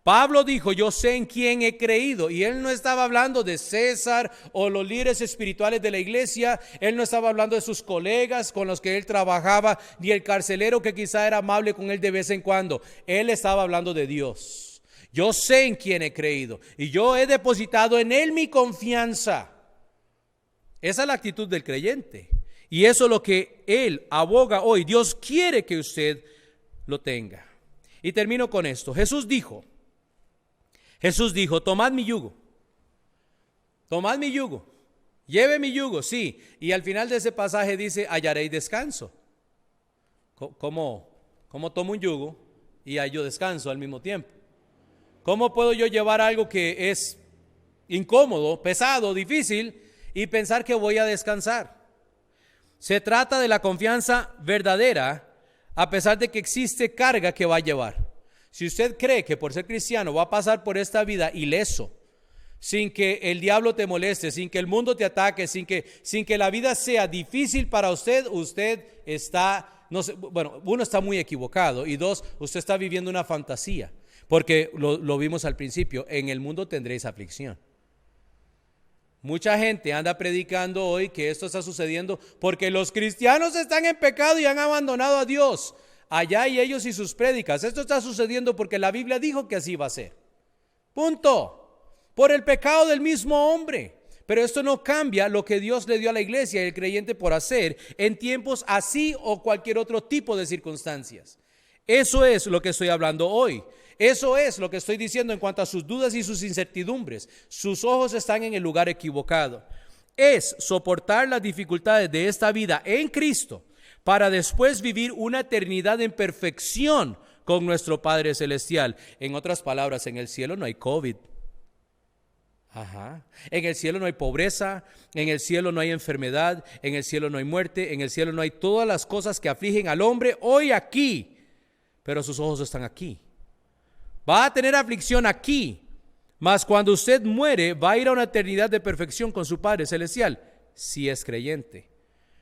[SPEAKER 1] Pablo dijo: yo sé en quién he creído, y él no estaba hablando de César o los líderes espirituales de la iglesia, él no estaba hablando de sus colegas con los que él trabajaba, ni el carcelero que quizá era amable con él de vez en cuando. Él estaba hablando de Dios. Yo sé en quién he creído y yo he depositado en él mi confianza. Esa es la actitud del creyente, y eso es lo que él aboga hoy. Dios quiere que usted lo tenga. Y termino con esto. Jesús dijo, tomad mi yugo, lleve mi yugo, sí. Y al final de ese pasaje dice: hallaréis descanso. ¿Cómo tomo un yugo y hallo descanso al mismo tiempo? ¿Cómo puedo yo llevar algo que es incómodo, pesado, difícil y pensar que voy a descansar? Se trata de la confianza verdadera a pesar de que existe carga que va a llevar. Si usted cree que por ser cristiano va a pasar por esta vida ileso, sin que el diablo te moleste, sin que el mundo te ataque, sin que la vida sea difícil para usted, usted está, no sé, bueno, uno está muy equivocado, y dos, usted está viviendo una fantasía, porque lo vimos al principio: en el mundo tendréis aflicción. Mucha gente anda predicando hoy que esto está sucediendo porque los cristianos están en pecado y han abandonado a Dios. Allá y ellos y sus prédicas. Esto está sucediendo porque la Biblia dijo que así va a ser. Punto. Por el pecado del mismo hombre. Pero esto no cambia lo que Dios le dio a la iglesia y al creyente por hacer en tiempos así o cualquier otro tipo de circunstancias. Eso es lo que estoy hablando hoy. Eso es lo que estoy diciendo en cuanto a sus dudas y sus incertidumbres. Sus ojos están en el lugar equivocado. Es soportar las dificultades de esta vida en Cristo para después vivir una eternidad en perfección con nuestro Padre Celestial. En otras palabras, en el cielo no hay COVID. Ajá. En el cielo no hay pobreza, en el cielo no hay enfermedad, en el cielo no hay muerte, en el cielo no hay todas las cosas que afligen al hombre hoy aquí, pero sus ojos están aquí. Va a tener aflicción aquí, mas cuando usted muere va a ir a una eternidad de perfección con su Padre Celestial, si es creyente.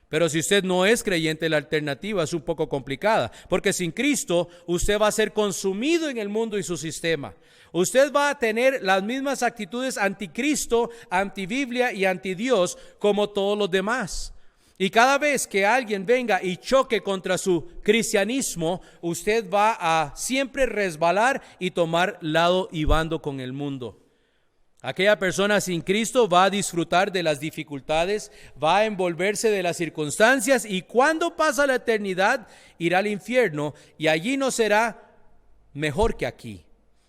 [SPEAKER 1] Pero si usted no es creyente, la alternativa es un poco complicada, porque sin Cristo usted va a ser consumido en el mundo y su sistema. Usted va a tener las mismas actitudes anticristo, antibiblia y antidios como todos los demás. Y cada vez que alguien venga y choque contra su cristianismo, usted va a siempre resbalar y tomar lado y bando con el mundo. Aquella persona sin Cristo va a disfrutar de las dificultades, va a envolverse de las circunstancias y cuando pasa la eternidad irá al infierno y allí no será mejor que aquí,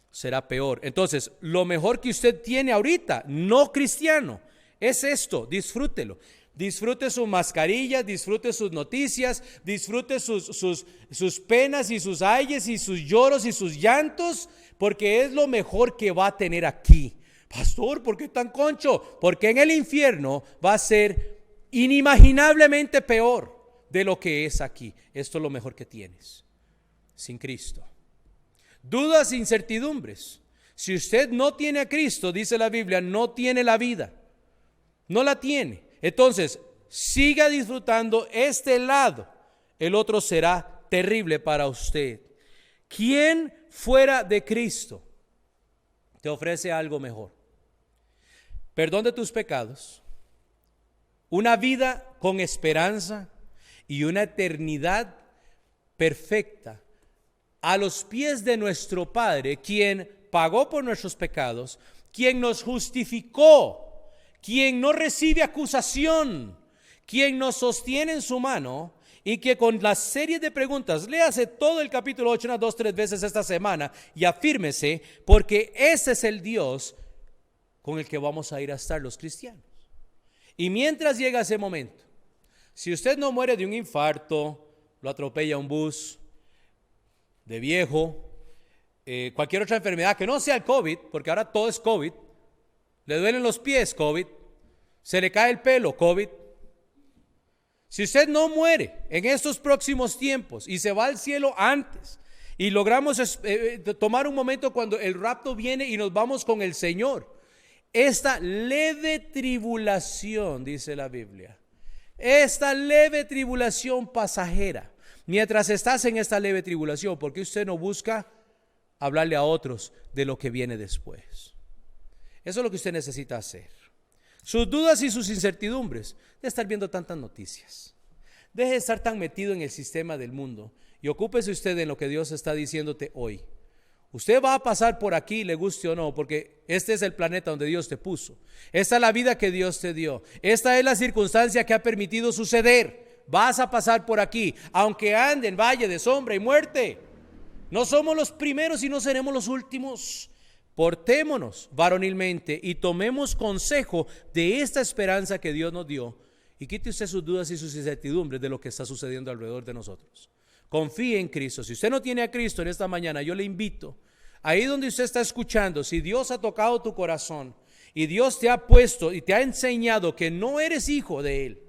[SPEAKER 1] será peor. Entonces, lo mejor que usted tiene ahorita, no cristiano, es esto, disfrútelo. Disfrute sus mascarillas, disfrute sus noticias, disfrute sus penas y sus ayes y sus lloros y sus llantos, porque es lo mejor que va a tener aquí. Pastor, ¿por qué tan concho? Porque en el infierno va a ser inimaginablemente peor de lo que es aquí. Esto es lo mejor que tienes, sin Cristo. Dudas e incertidumbres. Si usted no tiene a Cristo, dice la Biblia, no tiene la vida. No la tiene. Entonces, siga disfrutando este lado. El otro será terrible para usted. ¿Quién fuera de Cristo te ofrece algo mejor? Perdón de tus pecados, una vida con esperanza y una eternidad perfecta a los pies de nuestro Padre, quien pagó por nuestros pecados, quien nos justificó, quien no recibe acusación, quien nos sostiene en su mano y que con la serie de preguntas, léase todo el capítulo 8 unas 2, 3 veces esta semana y afírmese, porque ese es el Dios con el que vamos a ir a estar los cristianos. Y mientras llega ese momento, si usted no muere de un infarto, lo atropella un bus, de viejo, cualquier otra enfermedad que no sea el COVID, porque ahora todo es COVID, le duelen los pies, COVID, se le cae el pelo, COVID. Si usted no muere en estos próximos tiempos y se va al cielo antes y logramos tomar un momento cuando el rapto viene y nos vamos con el Señor, esta leve tribulación, dice la Biblia, esta leve tribulación pasajera, mientras estás en esta leve tribulación, ¿por qué usted no busca hablarle a otros de lo que viene después? Eso es lo que usted necesita hacer. Sus dudas y sus incertidumbres de estar viendo tantas noticias. Deje de estar tan metido en el sistema del mundo y ocúpese usted en lo que Dios está diciéndote hoy. Usted va a pasar por aquí, le guste o no, porque este es el planeta donde Dios te puso. Esta es la vida que Dios te dio. Esta es la circunstancia que ha permitido suceder. Vas a pasar por aquí, aunque ande en valle de sombra y muerte. No somos los primeros y no seremos los últimos. Portémonos varonilmente y tomemos consejo de esta esperanza que Dios nos dio y quite usted sus dudas y sus incertidumbres de lo que está sucediendo alrededor de nosotros. Confíe en Cristo. Si usted no tiene a Cristo en esta mañana, yo le invito, ahí donde usted está escuchando, si Dios ha tocado tu corazón y Dios te ha puesto y te ha enseñado que no eres hijo de Él,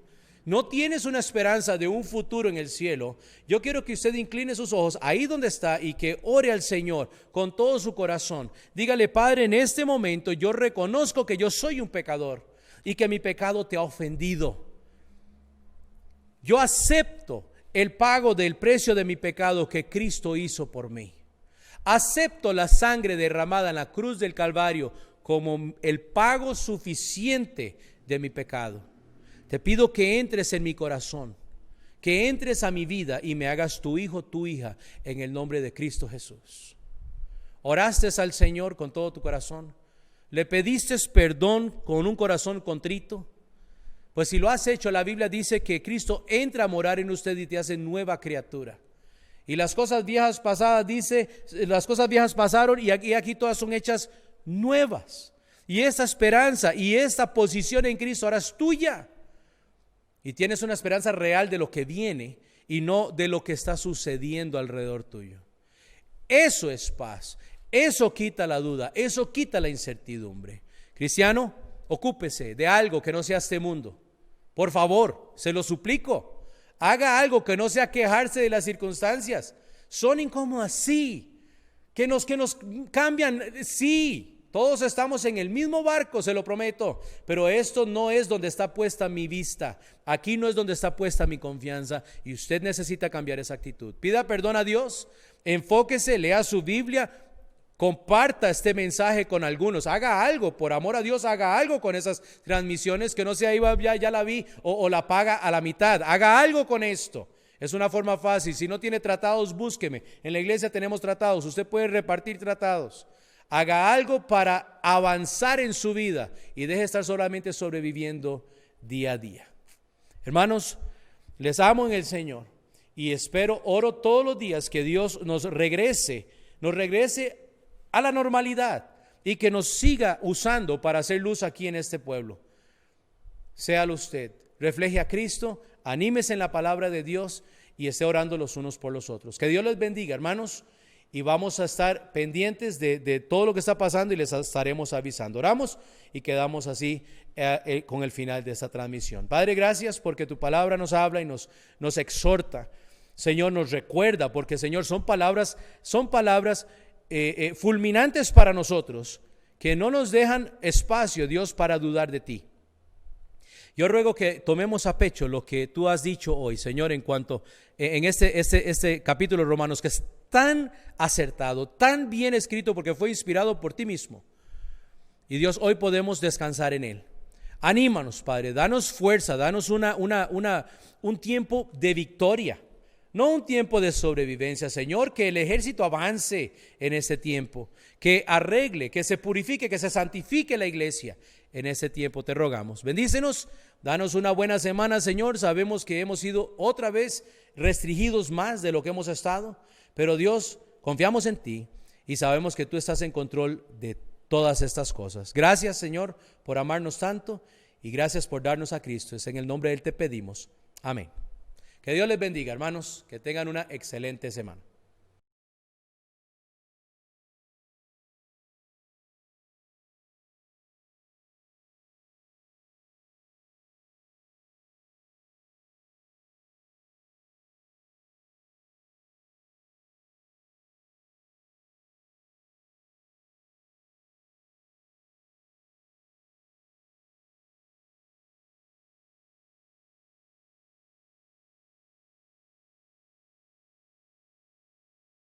[SPEAKER 1] no tienes una esperanza de un futuro en el cielo, yo quiero que usted incline sus ojos ahí donde está y que ore al Señor con todo su corazón. Dígale: Padre, en este momento yo reconozco que yo soy un pecador y que mi pecado te ha ofendido. Yo acepto el pago del precio de mi pecado que Cristo hizo por mí. Acepto la sangre derramada en la cruz del Calvario como el pago suficiente de mi pecado. Te pido que entres en mi corazón, que entres a mi vida y me hagas tu hijo, tu hija, en el nombre de Cristo Jesús. ¿Oraste al Señor con todo tu corazón? ¿Le pediste perdón con un corazón contrito? Pues si lo has hecho, la Biblia dice que Cristo entra a morar en usted y te hace nueva criatura. Y las cosas viejas pasadas, dice, las cosas viejas pasaron y aquí todas son hechas nuevas. Y esta esperanza y esta posición en Cristo ahora es tuya. Y tienes una esperanza real de lo que viene y no de lo que está sucediendo alrededor tuyo. Eso es paz. Eso quita la duda. Eso quita la incertidumbre. Cristiano, ocúpese de algo que no sea este mundo. Por favor, se lo suplico. Haga algo que no sea quejarse de las circunstancias. Son incómodas, sí. Que nos cambian, sí. Todos estamos en el mismo barco, se lo prometo. Pero esto no es donde está puesta mi vista. Aquí no es donde está puesta mi confianza. Y usted necesita cambiar esa actitud. Pida perdón a Dios. Enfóquese, lea su Biblia. Comparta este mensaje con algunos. Haga algo, por amor a Dios, haga algo con esas transmisiones. Que no sea ahí, ya la vi, o la paga a la mitad. Haga algo con esto. Es una forma fácil. Si no tiene tratados, búsqueme. En la iglesia tenemos tratados. Usted puede repartir tratados. Haga algo para avanzar en su vida y deje de estar solamente sobreviviendo día a día. Hermanos, les amo en el Señor y oro todos los días que Dios nos regrese a la normalidad y que nos siga usando para hacer luz aquí en este pueblo. Séalo usted, refleje a Cristo, anímese en la palabra de Dios y esté orando los unos por los otros. Que Dios les bendiga, hermanos. Y vamos a estar pendientes de todo lo que está pasando y les estaremos avisando. Oramos y quedamos así con el final de esta transmisión. Padre, gracias porque tu palabra nos habla y nos exhorta. Señor, nos recuerda, porque Señor, son palabras fulminantes para nosotros, que no nos dejan espacio, Dios, para dudar de ti. Yo ruego que tomemos a pecho lo que tú has dicho hoy, Señor, en cuanto en este capítulo de Romanos, que es tan acertado, tan bien escrito, porque fue inspirado por ti mismo. Y Dios, hoy podemos descansar en él. Anímanos, Padre, danos fuerza, danos un tiempo de victoria, no un tiempo de sobrevivencia, Señor. Que el ejército avance en ese tiempo, que arregle, que se purifique, que se santifique la iglesia. En ese tiempo te rogamos. Bendícenos, danos una buena semana, Señor. Sabemos que hemos sido otra vez restringidos más de lo que hemos estado, pero Dios, confiamos en ti y sabemos que tú estás en control de todas estas cosas. Gracias, Señor, por amarnos tanto y gracias por darnos a Cristo. Es en el nombre de Él te pedimos. Amén. Que Dios les bendiga, hermanos. Que tengan una excelente semana.